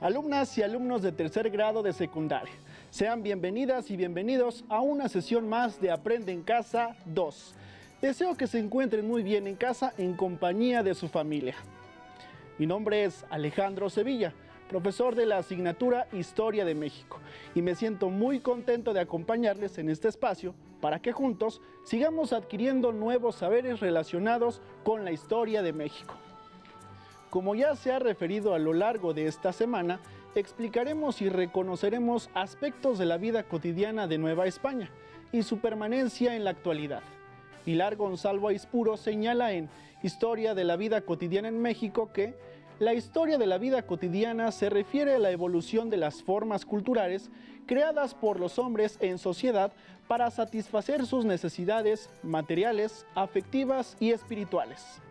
Alumnas y alumnos de tercer grado de secundaria, sean bienvenidas y bienvenidos a una sesión más de Aprende en Casa 2. Deseo que se encuentren muy bien en casa en compañía de su familia. Mi nombre es Alejandro Sevilla, profesor de la asignatura Historia de México, y me siento muy contento de acompañarles en este espacio para que juntos sigamos adquiriendo nuevos saberes relacionados con la historia de México. Como ya se ha referido a lo largo de esta semana, explicaremos y reconoceremos aspectos de la vida cotidiana de Nueva España y su permanencia en la actualidad. Pilar Gonzalo Aispuro señala en Historia de la vida cotidiana en México que la historia de la vida cotidiana se refiere a la evolución de las formas culturales creadas por los hombres en sociedad para satisfacer sus necesidades materiales, afectivas y espirituales.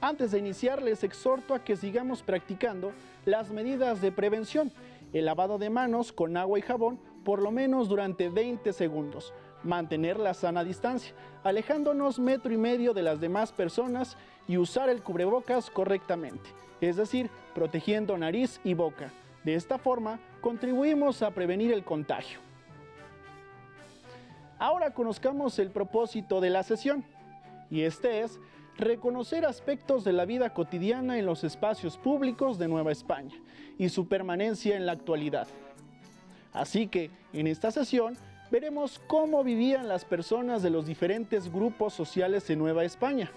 Antes de iniciar, les exhorto a que sigamos practicando las medidas de prevención, el lavado de manos con agua y jabón por lo menos durante 20 segundos, mantener la sana distancia, alejándonos 1,5 metros de las demás personas y usar el cubrebocas correctamente, es decir, protegiendo nariz y boca. De esta forma, contribuimos a prevenir el contagio. Ahora conozcamos el propósito de la sesión, y este es reconocer aspectos de la vida cotidiana en los espacios públicos de Nueva España y su permanencia en la actualidad. Así que, en esta sesión, veremos cómo vivían las personas de los diferentes grupos sociales en Nueva España.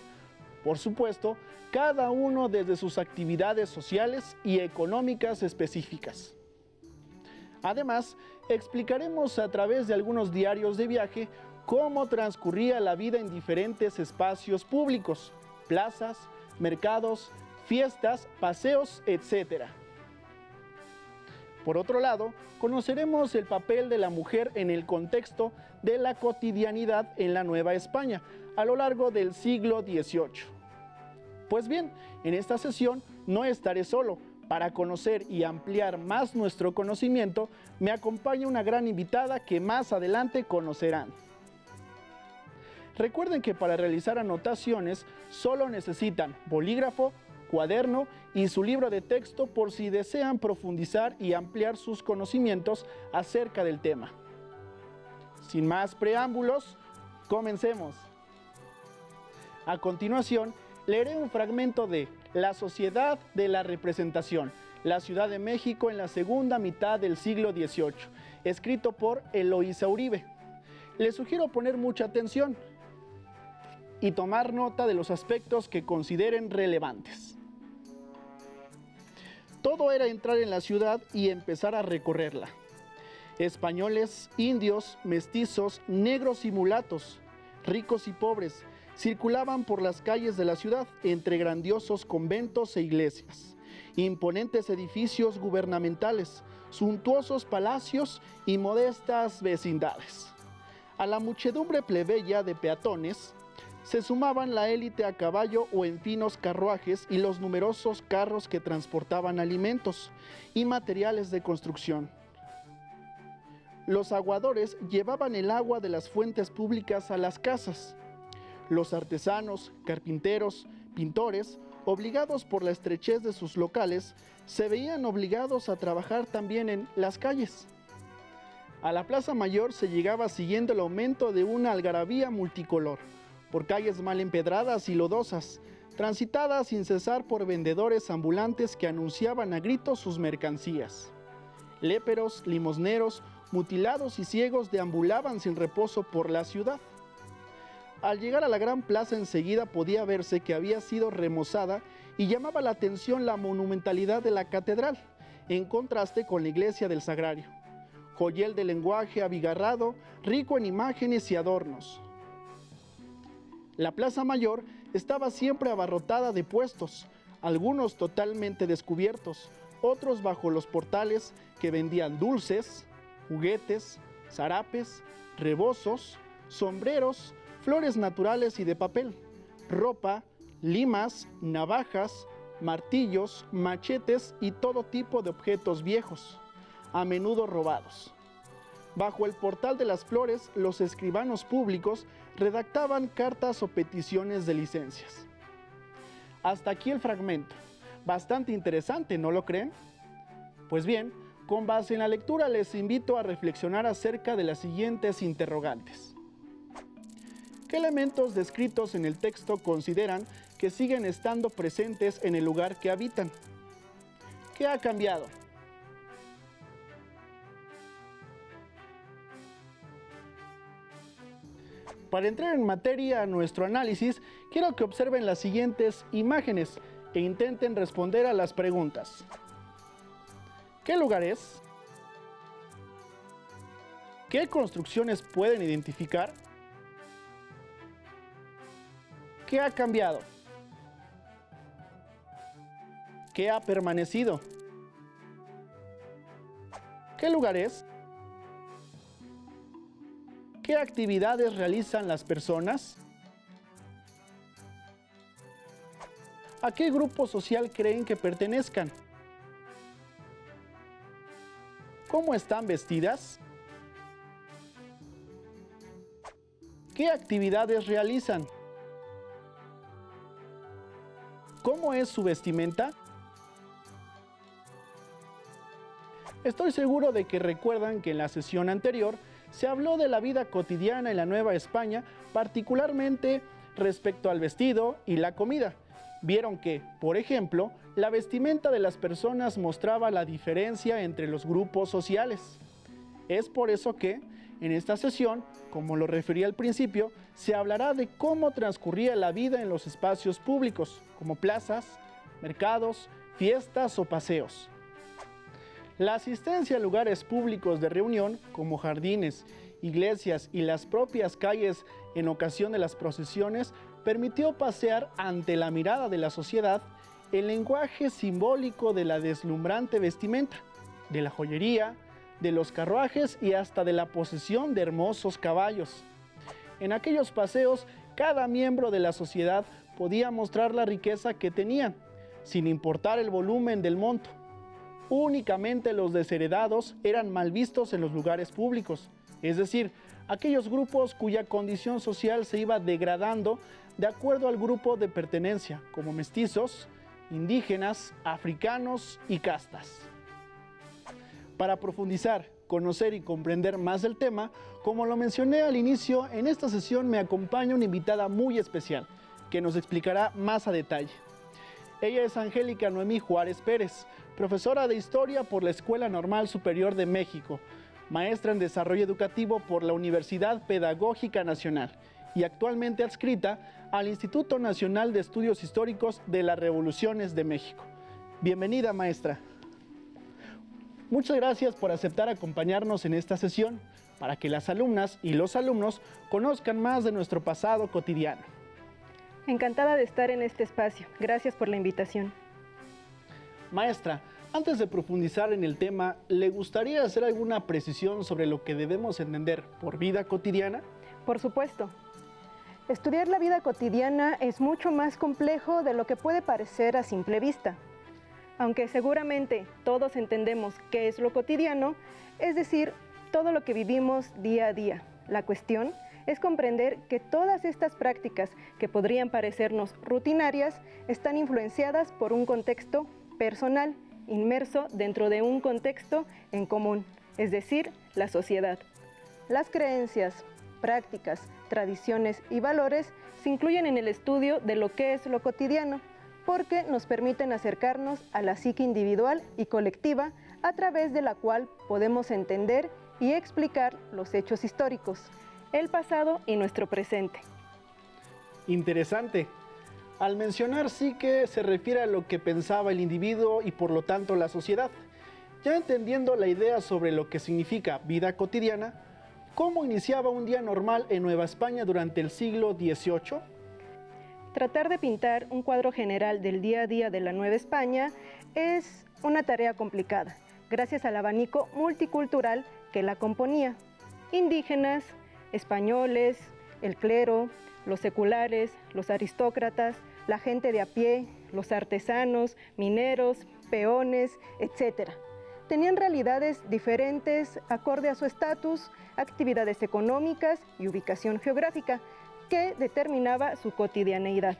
Por supuesto, cada uno desde sus actividades sociales y económicas específicas. Además, explicaremos a través de algunos diarios de viaje cómo transcurría la vida en diferentes espacios públicos, plazas, mercados, fiestas, paseos, etc. Por otro lado, conoceremos el papel de la mujer en el contexto de la cotidianidad en la Nueva España a lo largo del siglo XVIII. Pues bien, en esta sesión no estaré solo. Para conocer y ampliar más nuestro conocimiento, me acompaña una gran invitada que más adelante conocerán. Recuerden que para realizar anotaciones solo necesitan bolígrafo, cuaderno y su libro de texto por si desean profundizar y ampliar sus conocimientos acerca del tema. Sin más preámbulos, comencemos. A continuación, leeré un fragmento de La Sociedad de la Representación, la Ciudad de México en la segunda mitad del siglo XVIII, escrito por Eloísa Uribe. Les sugiero poner mucha atención y tomar nota de los aspectos que consideren relevantes. Todo era entrar en la ciudad y empezar a recorrerla. Españoles, indios, mestizos, negros y mulatos, ricos y pobres, circulaban por las calles de la ciudad entre grandiosos conventos e iglesias, imponentes edificios gubernamentales, suntuosos palacios y modestas vecindades. A la muchedumbre plebeya de peatones se sumaban la élite a caballo o en finos carruajes y los numerosos carros que transportaban alimentos y materiales de construcción. Los aguadores llevaban el agua de las fuentes públicas a las casas. Los artesanos, carpinteros, pintores, obligados por la estrechez de sus locales, se veían obligados a trabajar también en las calles. A la Plaza Mayor se llegaba siguiendo el aumento de una algarabía multicolor, por calles mal empedradas y lodosas, transitadas sin cesar por vendedores ambulantes que anunciaban a gritos sus mercancías. Léperos, limosneros, mutilados y ciegos deambulaban sin reposo por la ciudad. Al llegar a la gran plaza enseguida podía verse que había sido remozada y llamaba la atención la monumentalidad de la catedral, en contraste con la iglesia del Sagrario. Joyel de lenguaje abigarrado, rico en imágenes y adornos. La Plaza Mayor estaba siempre abarrotada de puestos, algunos totalmente descubiertos, otros bajo los portales que vendían dulces, juguetes, zarapes, rebozos, sombreros, flores naturales y de papel, ropa, limas, navajas, martillos, machetes y todo tipo de objetos viejos, a menudo robados. Bajo el portal de las flores, los escribanos públicos redactaban cartas o peticiones de licencias. Hasta aquí el fragmento. Bastante interesante, ¿no lo creen? Pues bien, con base en la lectura les invito a reflexionar acerca de las siguientes interrogantes. ¿Qué elementos descritos en el texto consideran que siguen estando presentes en el lugar que habitan? ¿Qué ha cambiado? Para entrar en materia a nuestro análisis, quiero que observen las siguientes imágenes e intenten responder a las preguntas. ¿Qué lugar es? ¿Qué construcciones pueden identificar? ¿Qué ha cambiado? ¿Qué ha permanecido? ¿Qué lugar es? ¿Qué actividades realizan las personas? ¿A qué grupo social creen que pertenezcan? ¿Cómo están vestidas? ¿Qué actividades realizan? ¿Cómo es su vestimenta? Estoy seguro de que recuerdan que en la sesión anterior se habló de la vida cotidiana en la Nueva España, particularmente respecto al vestido y la comida. Vieron que, por ejemplo, la vestimenta de las personas mostraba la diferencia entre los grupos sociales. Es por eso que, en esta sesión, como lo referí al principio, se hablará de cómo transcurría la vida en los espacios públicos, como plazas, mercados, fiestas o paseos. La asistencia a lugares públicos de reunión, como jardines, iglesias y las propias calles en ocasión de las procesiones, permitió pasear ante la mirada de la sociedad el lenguaje simbólico de la deslumbrante vestimenta, de la joyería, de los carruajes y hasta de la posesión de hermosos caballos. En aquellos paseos, cada miembro de la sociedad podía mostrar la riqueza que tenían, sin importar el volumen del monto. Únicamente los desheredados eran mal vistos en los lugares públicos, es decir, aquellos grupos cuya condición social se iba degradando de acuerdo al grupo de pertenencia, como mestizos, indígenas, africanos y castas. Para profundizar, conocer y comprender más del tema, como lo mencioné al inicio, en esta sesión me acompaña una invitada muy especial, que nos explicará más a detalle. Ella es Angélica Noemí Juárez Pérez, profesora de Historia por la Escuela Normal Superior de México, maestra en Desarrollo Educativo por la Universidad Pedagógica Nacional y actualmente adscrita al Instituto Nacional de Estudios Históricos de las Revoluciones de México. Bienvenida, maestra. Muchas gracias por aceptar acompañarnos en esta sesión para que las alumnas y los alumnos conozcan más de nuestro pasado cotidiano. Encantada de estar en este espacio. Gracias por la invitación. Maestra, antes de profundizar en el tema, ¿le gustaría hacer alguna precisión sobre lo que debemos entender por vida cotidiana? Por supuesto. Estudiar la vida cotidiana es mucho más complejo de lo que puede parecer a simple vista. Aunque seguramente todos entendemos qué es lo cotidiano, es decir, todo lo que vivimos día a día. La cuestión es comprender que todas estas prácticas que podrían parecernos rutinarias están influenciadas por un contexto personal, inmerso dentro de un contexto en común, es decir, la sociedad. Las creencias, prácticas, tradiciones y valores se incluyen en el estudio de lo que es lo cotidiano, porque nos permiten acercarnos a la psique individual y colectiva a través de la cual podemos entender y explicar los hechos históricos, el pasado y nuestro presente. Interesante. Al mencionar psique se refiere a lo que pensaba el individuo y por lo tanto la sociedad. Ya entendiendo la idea sobre lo que significa vida cotidiana, ¿cómo iniciaba un día normal en Nueva España durante el siglo XVIII? Tratar de pintar un cuadro general del día a día de la Nueva España es una tarea complicada, gracias al abanico multicultural que la componía. Indígenas, españoles, el clero, los seculares, los aristócratas, la gente de a pie, los artesanos, mineros, peones, etc. Tenían realidades diferentes acorde a su estatus, actividades económicas y ubicación geográfica, que determinaba su cotidianeidad.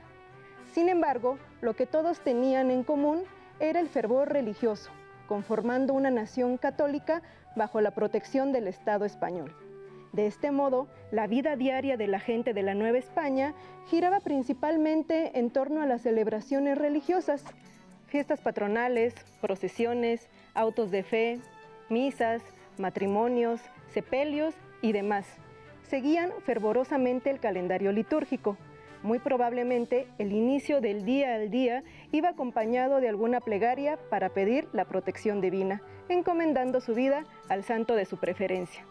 Sin embargo, lo que todos tenían en común era el fervor religioso, conformando una nación católica bajo la protección del Estado español. De este modo, la vida diaria de la gente de la Nueva España giraba principalmente en torno a las celebraciones religiosas, fiestas patronales, procesiones, autos de fe, misas, matrimonios, sepelios y demás. Seguían fervorosamente el calendario litúrgico. Muy probablemente el inicio del día al día iba acompañado de alguna plegaria para pedir la protección divina, encomendando su vida al santo de su preferencia,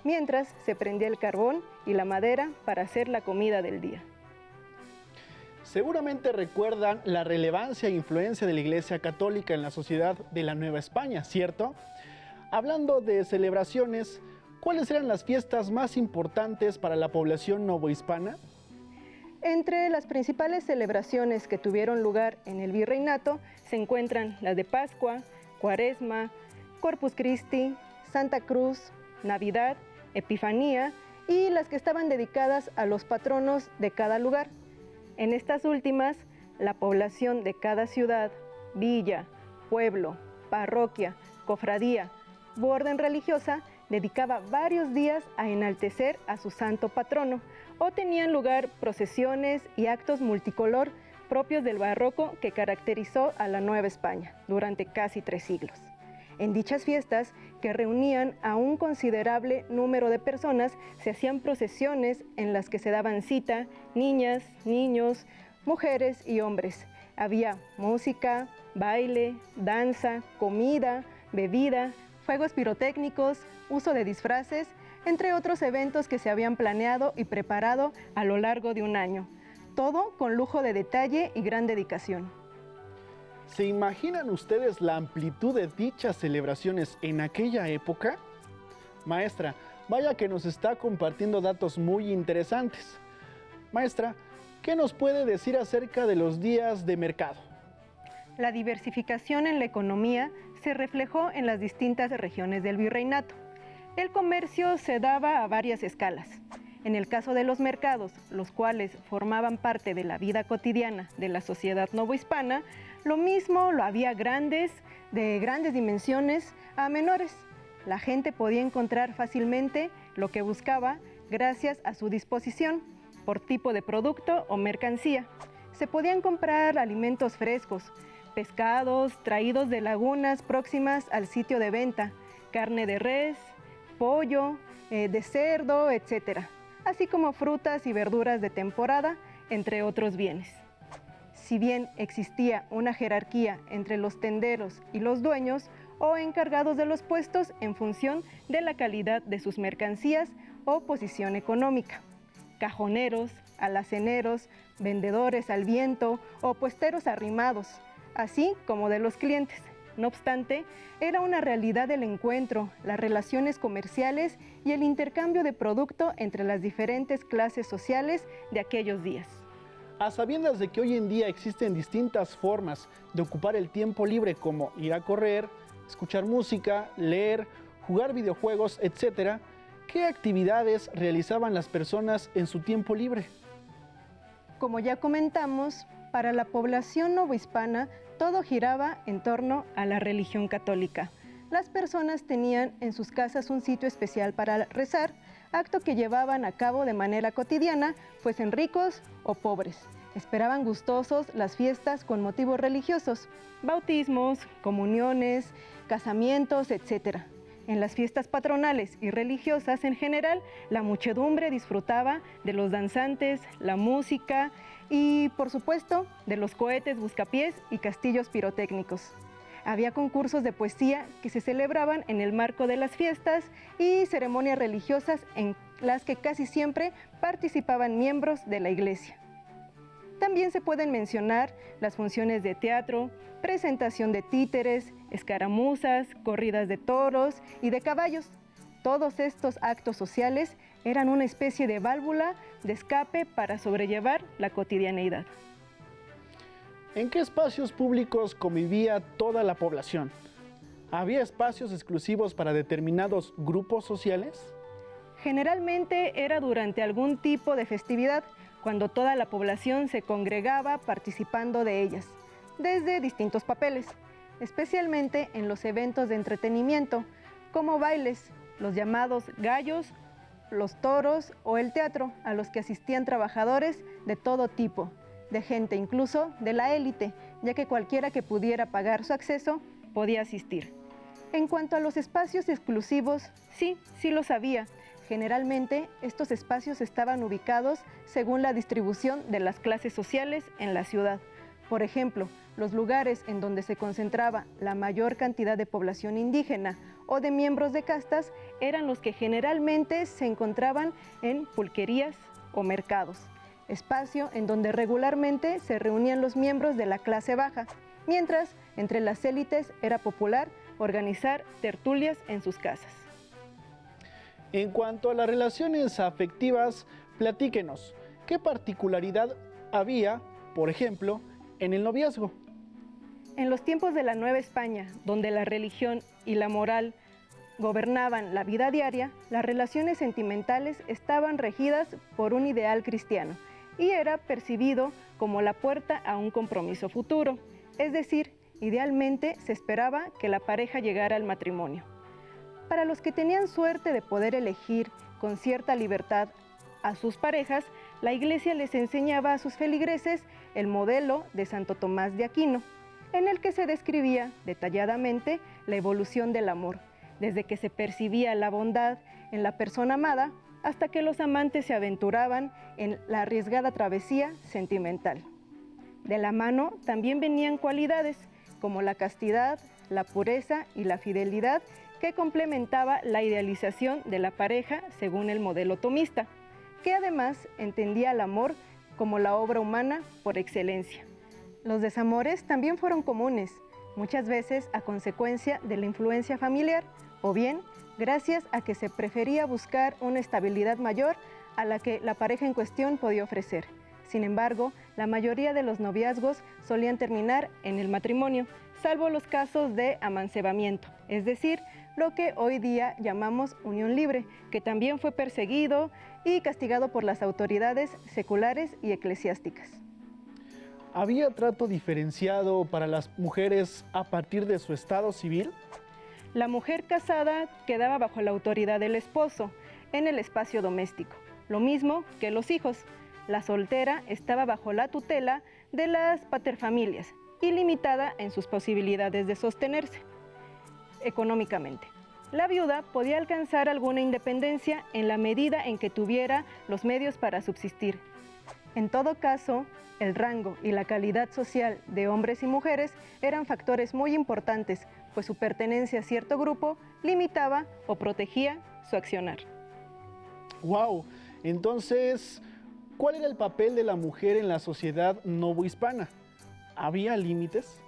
mientras se prendía el carbón y la madera para hacer la comida del día. Seguramente recuerdan la relevancia e influencia de la Iglesia Católica en la sociedad de la Nueva España, ¿cierto? Hablando de celebraciones, ¿cuáles eran las fiestas más importantes para la población novohispana? Entre las principales celebraciones que tuvieron lugar en el virreinato se encuentran las de Pascua, Cuaresma, Corpus Christi, Santa Cruz, Navidad, Epifanía y las que estaban dedicadas a los patronos de cada lugar. En estas últimas, la población de cada ciudad, villa, pueblo, parroquia, cofradía u orden religiosa dedicaba varios días a enaltecer a su santo patrono, o tenían lugar procesiones y actos multicolor propios del barroco que caracterizó a la Nueva España durante casi 3 siglos. En dichas fiestas, que reunían a un considerable número de personas, se hacían procesiones en las que se daban cita niñas, niños, mujeres y hombres. Había música, baile, danza, comida, bebida, fuegos pirotécnicos, uso de disfraces, entre otros eventos que se habían planeado y preparado a lo largo de un año. Todo con lujo de detalle y gran dedicación. ¿Se imaginan ustedes la amplitud de dichas celebraciones en aquella época? Maestra, vaya que nos está compartiendo datos muy interesantes. Maestra, ¿qué nos puede decir acerca de los días de mercado? La diversificación en la economía se reflejó en las distintas regiones del virreinato. El comercio se daba a varias escalas. En el caso de los mercados, los cuales formaban parte de la vida cotidiana de la sociedad novohispana, lo mismo lo había de grandes dimensiones a menores. La gente podía encontrar fácilmente lo que buscaba gracias a su disposición, por tipo de producto o mercancía. Se podían comprar alimentos frescos, pescados traídos de lagunas próximas al sitio de venta, carne de res, pollo, de cerdo, etc., así como frutas y verduras de temporada, entre otros bienes. Si bien existía una jerarquía entre los tenderos y los dueños o encargados de los puestos en función de la calidad de sus mercancías o posición económica. Cajoneros, alaceneros, vendedores al viento o puesteros arrimados, así como de los clientes. No obstante, era una realidad el encuentro, las relaciones comerciales y el intercambio de producto entre las diferentes clases sociales de aquellos días. A sabiendas de que hoy en día existen distintas formas de ocupar el tiempo libre, como ir a correr, escuchar música, leer, jugar videojuegos, etc., ¿qué actividades realizaban las personas en su tiempo libre? Como ya comentamos, para la población novohispana todo giraba en torno a la religión católica. Las personas tenían en sus casas un sitio especial para rezar, acto que llevaban a cabo de manera cotidiana, fuesen ricos o pobres. Esperaban gustosos las fiestas con motivos religiosos, bautismos, comuniones, casamientos, etc. En las fiestas patronales y religiosas en general, la muchedumbre disfrutaba de los danzantes, la música y, por supuesto, de los cohetes buscapiés y castillos pirotécnicos. Había concursos de poesía que se celebraban en el marco de las fiestas y ceremonias religiosas en las que casi siempre participaban miembros de la iglesia. También se pueden mencionar las funciones de teatro, presentación de títeres, escaramuzas, corridas de toros y de caballos. Todos estos actos sociales eran una especie de válvula de escape para sobrellevar la cotidianeidad. ¿En qué espacios públicos convivía toda la población? ¿Había espacios exclusivos para determinados grupos sociales? Generalmente era durante algún tipo de festividad, cuando toda la población se congregaba participando de ellas, desde distintos papeles. especialmente en los eventos de entretenimiento, como bailes, los llamados gallos, los toros o el teatro, a los que asistían trabajadores de todo tipo, de gente incluso de la élite, ya que cualquiera que pudiera pagar su acceso podía asistir. En cuanto a los espacios exclusivos, sí los había. Generalmente, estos espacios estaban ubicados según la distribución de las clases sociales en la ciudad. Por ejemplo, los lugares en donde se concentraba la mayor cantidad de población indígena o de miembros de castas eran los que generalmente se encontraban en pulquerías o mercados, espacio en donde regularmente se reunían los miembros de la clase baja, mientras entre las élites era popular organizar tertulias en sus casas. En cuanto a las relaciones afectivas, platíquenos, ¿qué particularidad había, por ejemplo, en el noviazgo? En los tiempos de la Nueva España, donde la religión y la moral gobernaban la vida diaria, las relaciones sentimentales estaban regidas por un ideal cristiano y era percibido como la puerta a un compromiso futuro, es decir, idealmente se esperaba que la pareja llegara al matrimonio. Para los que tenían suerte de poder elegir con cierta libertad a sus parejas, la Iglesia les enseñaba a sus feligreses el modelo de Santo Tomás de Aquino, en el que se describía detalladamente la evolución del amor, desde que se percibía la bondad en la persona amada hasta que los amantes se aventuraban en la arriesgada travesía sentimental. De la mano también venían cualidades como la castidad, la pureza y la fidelidad, que complementaba la idealización de la pareja según el modelo tomista, que además entendía el amor como la obra humana por excelencia. Los desamores también fueron comunes, muchas veces a consecuencia de la influencia familiar, o bien gracias a que se prefería buscar una estabilidad mayor a la que la pareja en cuestión podía ofrecer. Sin embargo, la mayoría de los noviazgos solían terminar en el matrimonio, salvo los casos de amancebamiento, es decir, lo que hoy día llamamos unión libre, que también fue perseguido y castigado por las autoridades seculares y eclesiásticas. ¿Había trato diferenciado para las mujeres a partir de su estado civil? La mujer casada quedaba bajo la autoridad del esposo en el espacio doméstico, lo mismo que los hijos. La soltera estaba bajo la tutela de las paterfamilias y limitada en sus posibilidades de sostenerse económicamente. La viuda podía alcanzar alguna independencia en la medida en que tuviera los medios para subsistir. En todo caso, el rango y la calidad social de hombres y mujeres eran factores muy importantes, pues su pertenencia a cierto grupo limitaba o protegía su accionar. ¡Wow! Entonces, ¿cuál era el papel de la mujer en la sociedad novohispana? ¿Había límites?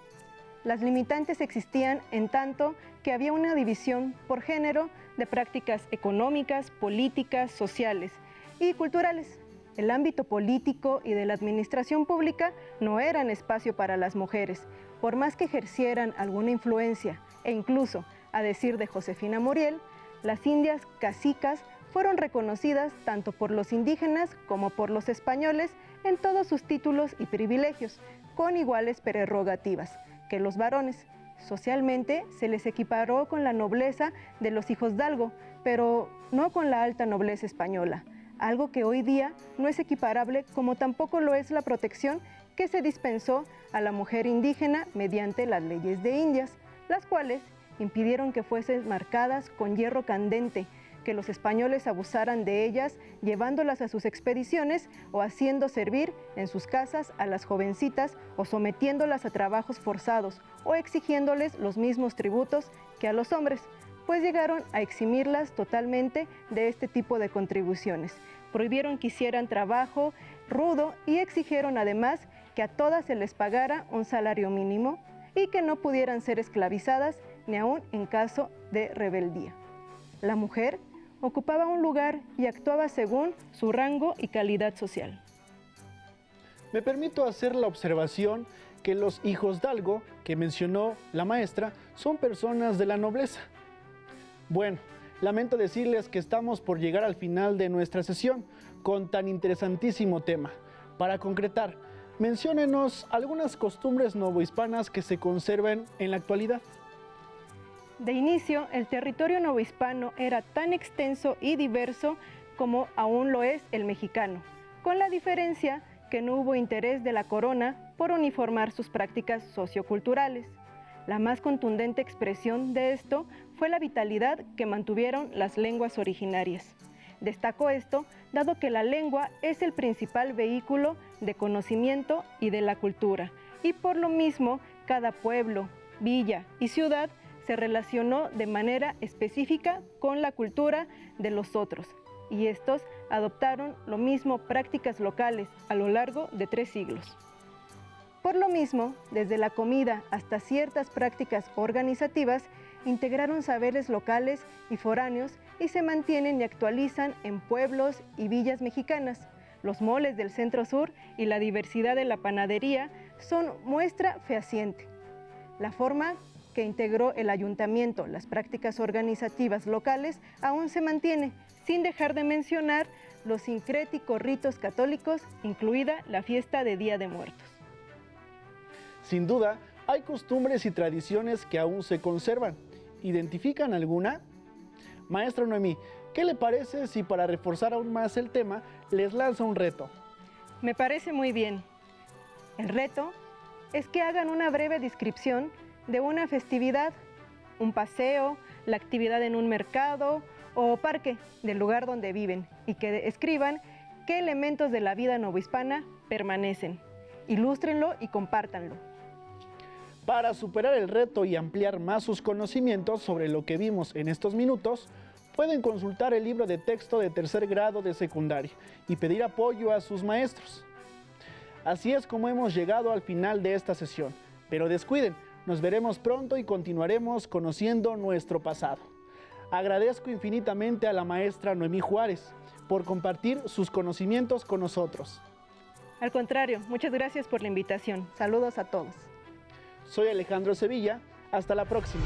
Las limitantes existían en tanto que había una división por género de prácticas económicas, políticas, sociales y culturales. El ámbito político y de la administración pública no eran espacio para las mujeres, por más que ejercieran alguna influencia, e incluso, a decir de Josefina Muriel, las indias cacicas fueron reconocidas tanto por los indígenas como por los españoles en todos sus títulos y privilegios, con iguales prerrogativas que los varones. Socialmente se les equiparó con la nobleza de los hijosdalgo, pero no con la alta nobleza española, algo que hoy día no es equiparable, como tampoco lo es la protección que se dispensó a la mujer indígena mediante las leyes de Indias, las cuales impidieron que fuesen marcadas con hierro candente, que los españoles abusaran de ellas llevándolas a sus expediciones o haciendo servir en sus casas a las jovencitas o sometiéndolas a trabajos forzados o exigiéndoles los mismos tributos que a los hombres, pues llegaron a eximirlas totalmente de este tipo de contribuciones. Prohibieron que hicieran trabajo rudo y exigieron además que a todas se les pagara un salario mínimo y que no pudieran ser esclavizadas ni aun en caso de rebeldía. La mujer ocupaba un lugar y actuaba según su rango y calidad social. Me permito hacer la observación que los hijosdalgo que mencionó la maestra son personas de la nobleza. Bueno, lamento decirles que estamos por llegar al final de nuestra sesión con tan interesantísimo tema. Para concretar, Menciónenos algunas costumbres novohispanas que se conservan en la actualidad. De inicio, el territorio novohispano era tan extenso y diverso como aún lo es el mexicano, con la diferencia que no hubo interés de la corona por uniformar sus prácticas socioculturales. La más contundente expresión de esto fue la vitalidad que mantuvieron las lenguas originarias. Destaco esto dado que la lengua es el principal vehículo de conocimiento y de la cultura, y por lo mismo cada pueblo, villa y ciudad se relacionó de manera específica con la cultura de los otros, y estos adoptaron lo mismo prácticas locales a lo largo de 3 siglos. Por lo mismo, desde la comida hasta ciertas prácticas organizativas, integraron saberes locales y foráneos y se mantienen y actualizan en pueblos y villas mexicanas. Los moles del centro sur y la diversidad de la panadería son muestra fehaciente. La forma que integró el ayuntamiento, las prácticas organizativas locales, aún se mantiene, sin dejar de mencionar los sincréticos ritos católicos, incluida la fiesta de Día de Muertos. Sin duda, hay costumbres y tradiciones que aún se conservan. ¿Identifican alguna? Maestra Noemí, ¿qué le parece si para reforzar aún más el tema les lanzo un reto? Me parece muy bien. El reto es que hagan una breve descripción de una festividad, un paseo, la actividad en un mercado o parque del lugar donde viven y que escriban qué elementos de la vida novohispana permanecen. Ilústrenlo y compártanlo. Para superar el reto y ampliar más sus conocimientos sobre lo que vimos en estos minutos, pueden consultar el libro de texto de 3er grado de secundaria y pedir apoyo a sus maestros. Así es como hemos llegado al final de esta sesión, pero descuiden, nos veremos pronto y continuaremos conociendo nuestro pasado. Agradezco infinitamente a la maestra Noemí Juárez por compartir sus conocimientos con nosotros. Al contrario, muchas gracias por la invitación. Saludos a todos. Soy Alejandro Sevilla, hasta la próxima.